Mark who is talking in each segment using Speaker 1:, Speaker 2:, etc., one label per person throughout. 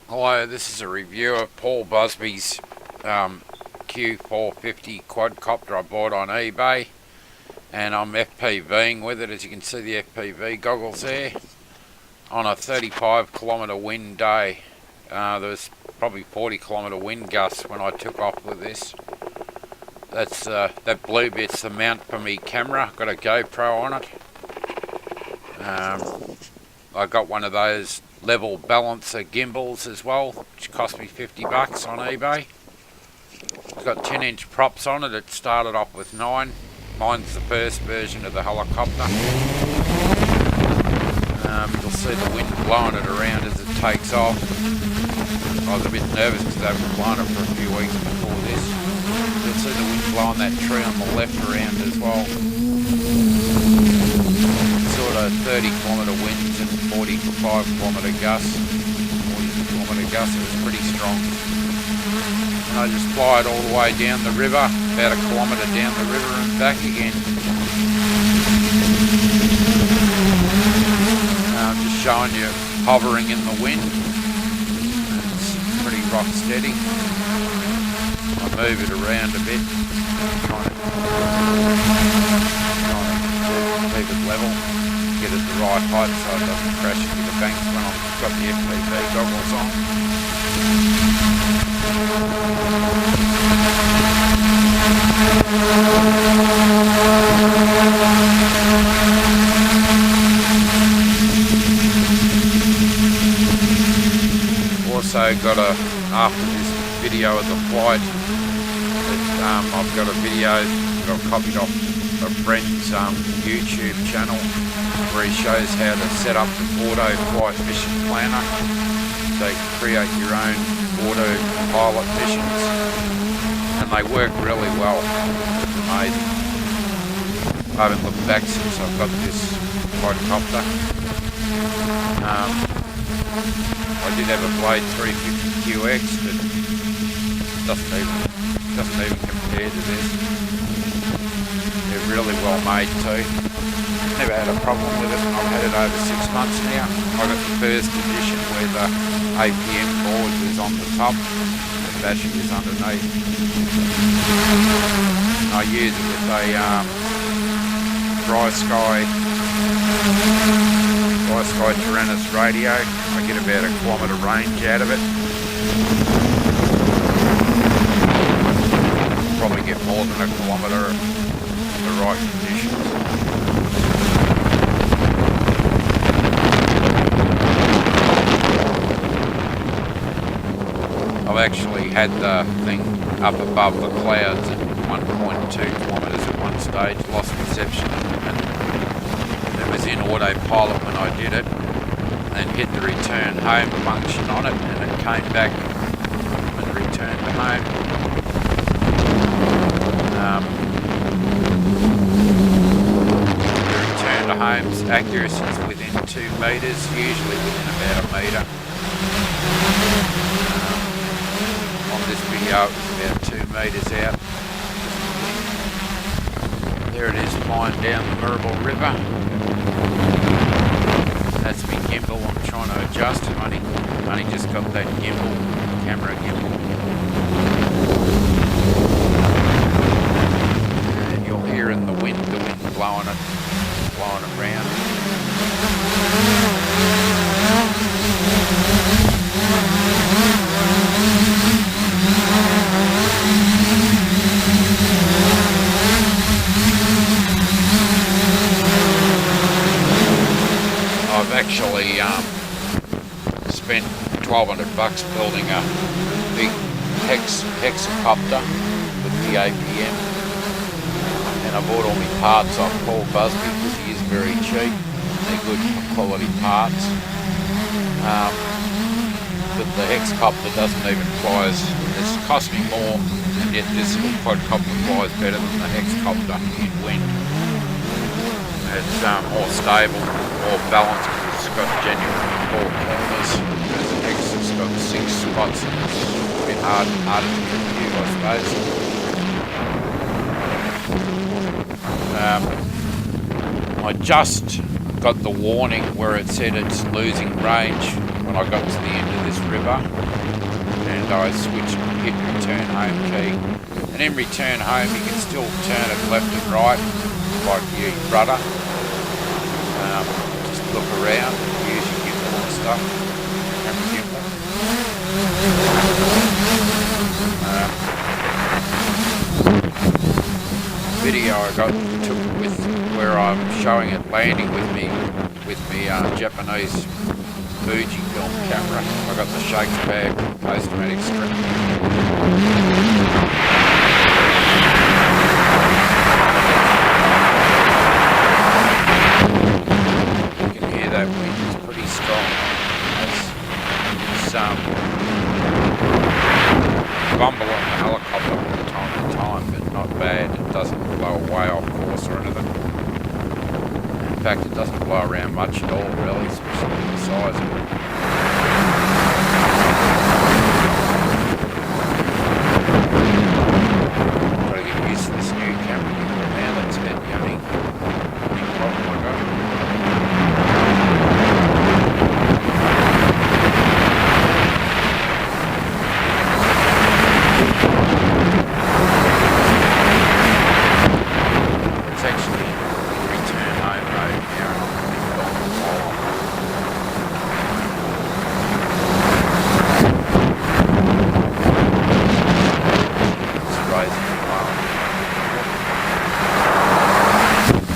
Speaker 1: Hello, this is a review of Paul Busby's Q450 Quadcopter I bought on eBay, and I'm FPVing with it. As you can see, the FPV goggles there on a 35 kilometre wind day. There was probably 40 kilometre wind gusts when I took off with this. That's that blue bit's the mount for me camera. Got a GoPro on it. I got one of those level balancer gimbals as well, which cost me $50 on eBay. It's got 10-inch props on it. It started off with 9. Mine's the first version of the helicopter. You'll see the wind blowing it around as it takes off. I was a bit nervous because they were blowing it for a few weeks before this. You'll see the wind blowing that tree on the left around as well. Sort of 30 kilometre winds and 45 kilometre gusts. 40 kilometre gusts. It was pretty strong. And I just fly it all the way down the river, about a kilometre down the river and back again. Just showing you hovering in the wind. It's pretty rock steady. I move it around a bit, trying to keep it level, get it the right height so it doesn't crash into the banks when I've got the FPV goggles on. Also got after this video of the flight, I've got a video that I've copied off a friend's YouTube channel where he shows how to set up the auto flight mission planner so you can create your own autopilot missions, and they work really well. It's amazing. I haven't looked back since I've got this quadcopter. I did have a Blade 350 QX, but doesn't even compare to this. They're really well made too. Never had a problem with it. I've had it over 6 months now. I got the first edition where the APM board was on the top and the battery was underneath. I use it with a Dry Sky Tyrannus radio. I get about a kilometre range out of it. Probably get more than a kilometre in the right conditions. I've actually had the thing up above the clouds at 1.2 kilometres at one stage, lost reception, and it was in autopilot when I did it, and hit the return home function on it, and it came back and returned to home. The return to home's accuracy is within 2 metres, usually within about a metre. On this video it was about 2 metres out. There it is flying down the Murrible River. That's my gimbal I'm trying to adjust. I've only just got that camera gimbal. And you'll hear in the wind blowing it around. I've actually spent $1,200 building a big hexacopter with the APM, and I bought all my parts off Paul Busby because he is very cheap. They're good quality parts. But the hexacopter doesn't even fly it's cost me more, and yet this little quadcopter flies better than the hexacopter in wind. It's more stable, more balanced because it's got genuine 4 corners. Whereas the Hex has got 6 spots and it's a bit harder to review, I suppose. I just got the warning where it said it's losing range when I got to the end of this river, and I switched, hit return home key, and in return home you can still turn it left and right like your rudder. Just look around, use your gimble and stuff, camera gimble. Video I took with where I'm showing it landing with me Japanese Fujifilm camera. I got the shakes bag post-traumatic strip. You can hear that wind is pretty strong. It's bumble on the helicopter from time to time, but not bad. It doesn't blow away off course or anything. In fact, it doesn't blow around much at all, really, especially the size of it. Gotta get used to this new camera now. That's about the only problem I got. It's actually return home mode now. It's rising well. It's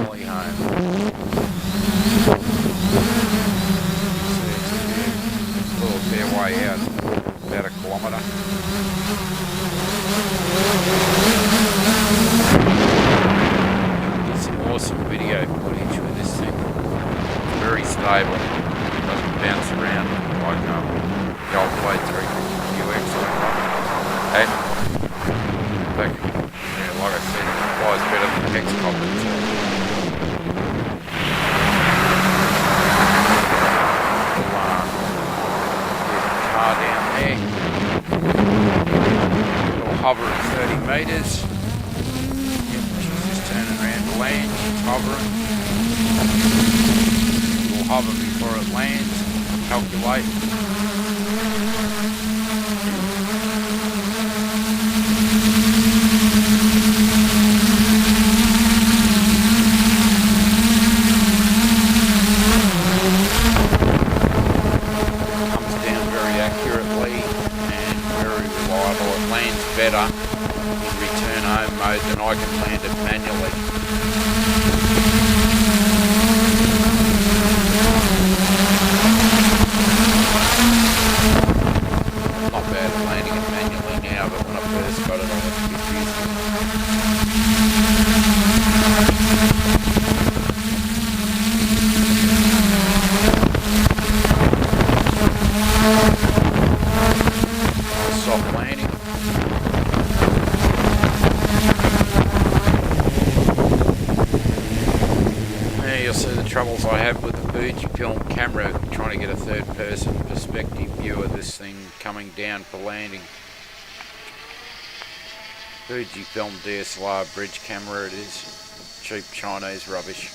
Speaker 1: nearly home. It's a little fair way out, about a kilometre. Get some awesome video footage with this thing. It's very stable. It doesn't bounce around like the old Blade 350 QX. Hey, back, yeah, like I said, it flies better than the Quadcopter too. Car down there. It'll hover at 30 metres. Yep, she's just turning around to land. She's hovering. It'll hover before it lands. Calculate. Better in return home mode than I can land it manually. Not bad at landing it manually now, but when I first got it I was a bit used to it. Soft landing. You'll see the troubles I have with the Fujifilm camera trying to get a third person perspective view of this thing coming down for landing. Fujifilm DSLR bridge camera it is. Cheap Chinese rubbish.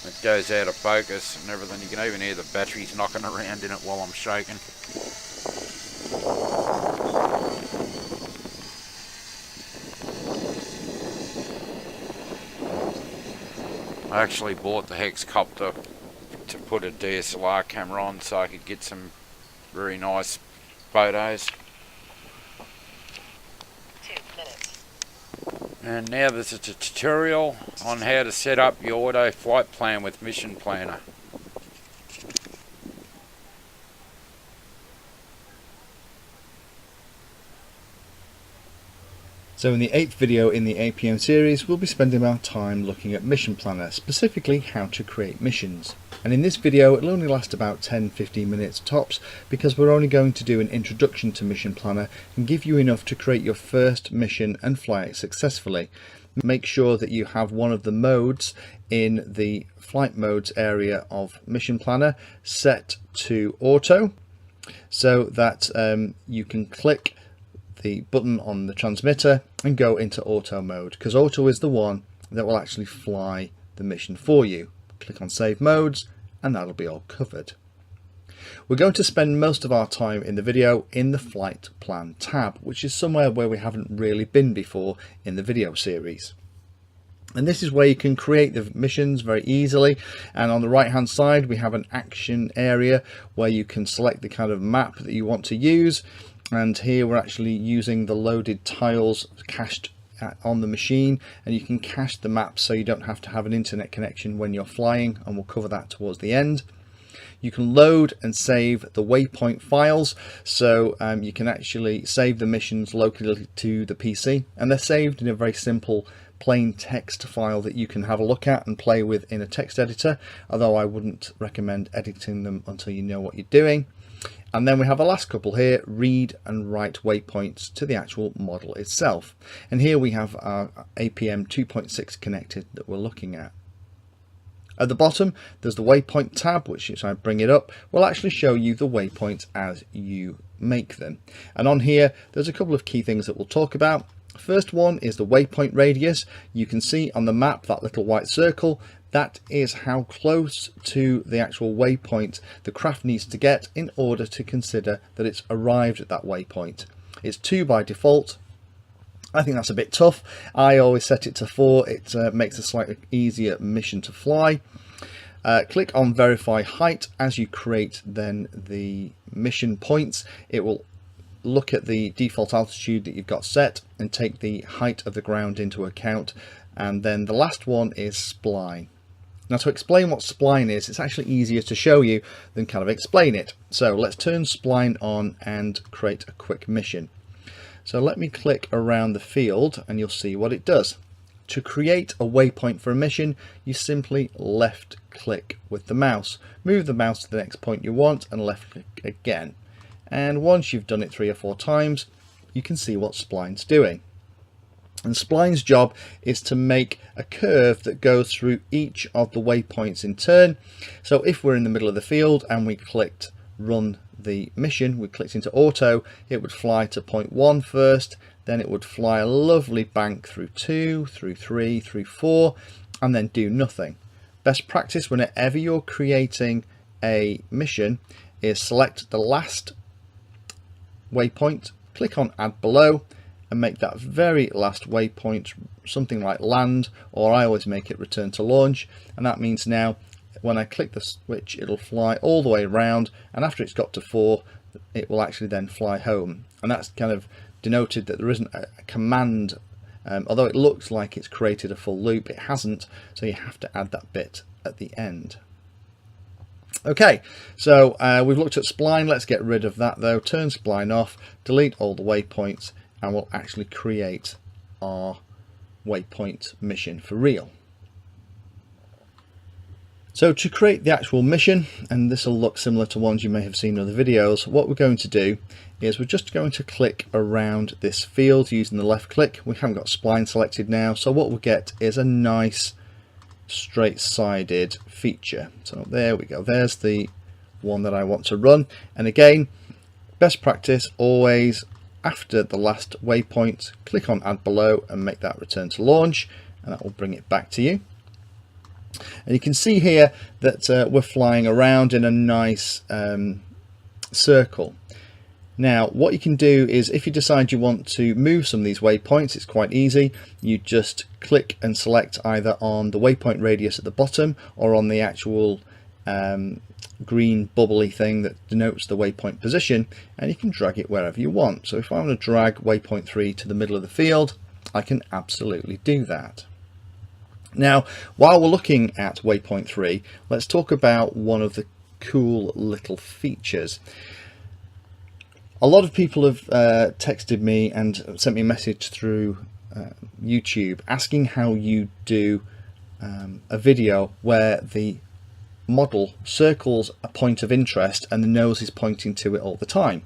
Speaker 1: It goes out of focus and everything. You can even hear the batteries knocking around in it while I'm shaking. I actually bought the Quadcopter to put a DSLR camera on so I could get some very nice photos.
Speaker 2: 2 minutes.
Speaker 1: And now there's a tutorial on how to set up your auto flight plan with Mission Planner.
Speaker 3: So in the 8th video in the APM series, we'll be spending our time looking at Mission Planner, specifically how to create missions. And in this video it'll only last about 10-15 minutes tops, because we're only going to do an introduction to Mission Planner and give you enough to create your first mission and fly it successfully. Make sure that you have one of the modes in the flight modes area of Mission Planner set to auto, so that you can click the button on the transmitter and go into auto mode, because auto is the one that will actually fly the mission for you. Click on save modes and that'll be all covered. We're going to spend most of our time in the video in the flight plan tab, which is somewhere where we haven't really been before in the video series. And this is where you can create the missions very easily. And on the right hand side we have an action area where you can select the kind of map that you want to use. And here we're actually using the loaded tiles cached on the machine, and you can cache the maps so you don't have to have an internet connection when you're flying, and we'll cover that towards the end. You can load and save the waypoint files, so you can actually save the missions locally to the PC, and they're saved in a very simple plain text file that you can have a look at and play with in a text editor, although I wouldn't recommend editing them until you know what you're doing. And then we have the last couple here, read and write waypoints to the actual model itself. And here we have our APM 2.6 connected that we're looking at. At the bottom there's the waypoint tab, which if I bring it up will actually show you the waypoints as you make them. And on here there's a couple of key things that we'll talk about. First one is the waypoint radius. You can see on the map that little white circle. That is how close to the actual waypoint the craft needs to get in order to consider that it's arrived at that waypoint. It's 2 by default. I think that's a bit tough. I always set it to 4. It makes a slightly easier mission to fly. Click on verify height as you create then the mission points. It will look at the default altitude that you've got set and take the height of the ground into account. And then the last one is spline. Now, to explain what spline is, it's actually easier to show you than kind of explain it. So let's turn spline on and create a quick mission. So let me click around the field and you'll see what it does. To create a waypoint for a mission, you simply left click with the mouse. Move the mouse to the next point you want and left click again. And once you've done it 3 or 4 times, you can see what spline's doing. And spline's job is to make a curve that goes through each of the waypoints in turn. So if we're in the middle of the field and we clicked run the mission, we clicked into auto, it would fly to point 1 first, then it would fly a lovely bank through 2, through 3, through 4, and then do nothing. Best practice whenever you're creating a mission is select the last waypoint, click on add below, and make that very last waypoint something like land, or I always make it return to launch. And that means now when I click the switch it'll fly all the way around, and after it's got to 4 it will actually then fly home. And that's kind of denoted that there isn't a command, although it looks like it's created a full loop, it hasn't, so you have to add that bit at the end. Okay, so we've looked at spline. Let's get rid of that though. Turn spline off, delete all the waypoints, and we'll actually create our waypoint mission for real. So to create the actual mission, and this will look similar to ones you may have seen in other videos, what we're going to do is we're just going to click around this field using the left click. We haven't got spline selected now, so what we'll get is a nice straight-sided feature. So there we go, there's the one that I want to run. And again, best practice, always after the last waypoint click on add below and make that return to launch, and that will bring it back to you. And you can see here that we're flying around in a nice circle. Now what you can do is, if you decide you want to move some of these waypoints, it's quite easy. You just click and select either on the waypoint radius at the bottom or on the actual green bubbly thing that denotes the waypoint position, and you can drag it wherever you want. So if I want to drag waypoint 3 to the middle of the field, I can absolutely do that. Now while we're looking at waypoint 3, let's talk about one of the cool little features. A lot of people have texted me and sent me a message through YouTube asking how you do a video where the model circles a point of interest and the nose is pointing to it all the time.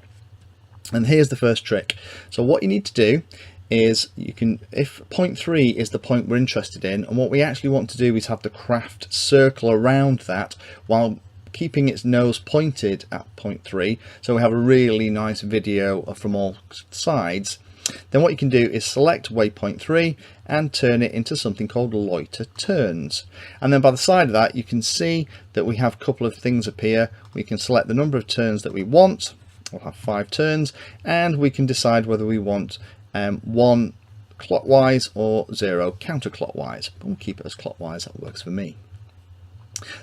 Speaker 3: And here's the first trick. So what you need to do is, you can, if point 3 is the point we're interested in, and what we actually want to do is have the craft circle around that while keeping its nose pointed at point 3, so we have a really nice video from all sides. Then what you can do is select waypoint 3 and turn it into something called loiter turns. And then by the side of that, you can see that we have a couple of things appear. We can select the number of turns that we want. We'll have 5 turns, and we can decide whether we want 1 clockwise or 0 counterclockwise. We'll keep it as clockwise, that works for me.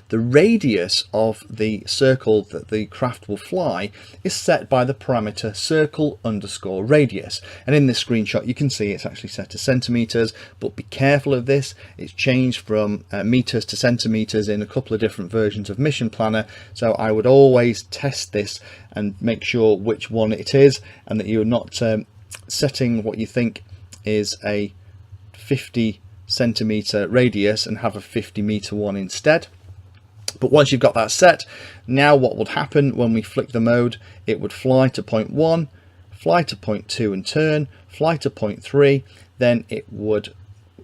Speaker 3: The radius of the circle that the craft will fly is set by the parameter circle_radius, and in this screenshot you can see it's actually set to centimeters, but be careful of this. It's changed from meters to centimeters in a couple of different versions of Mission Planner, so I would always test this and make sure which one it is, and that you're not setting what you think is a 50 centimeter radius and have a 50 meter one instead. But once you've got that set, now what would happen when we flick the mode, it would fly to point 1, fly to point 2 and turn, fly to point 3, then it would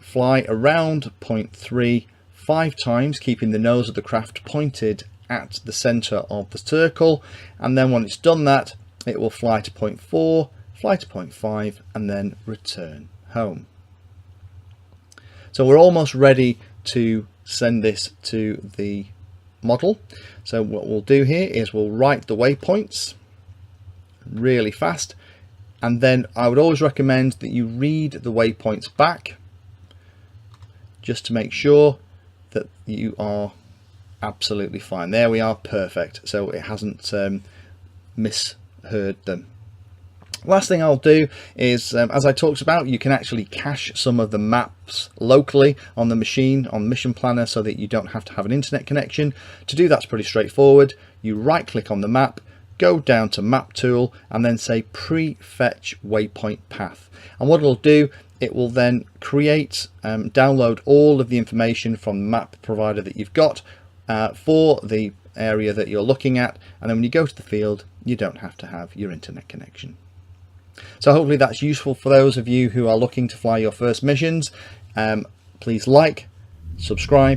Speaker 3: fly around point 3 5 times, keeping the nose of the craft pointed at the center of the circle, and then when it's done that, it will fly to point 4, fly to point 5, and then return home. So we're almost ready to send this to the model. So what we'll do here is we'll write the waypoints really fast, and then I would always recommend that you read the waypoints back just to make sure that you are absolutely fine. There we are, perfect. So it hasn't misheard them. Last thing I'll do is, as I talked about, you can actually cache some of the maps locally on the machine, on Mission Planner, so that you don't have to have an internet connection. To do that's pretty straightforward. You right click on the map, go down to Map Tool, and then say Prefetch Waypoint Path. And what it'll do, it will then create, download all of the information from the map provider that you've got for the area that you're looking at, and then when you go to the field, you don't have to have your internet connection. So hopefully that's useful for those of you who are looking to fly your first missions. Please like, subscribe,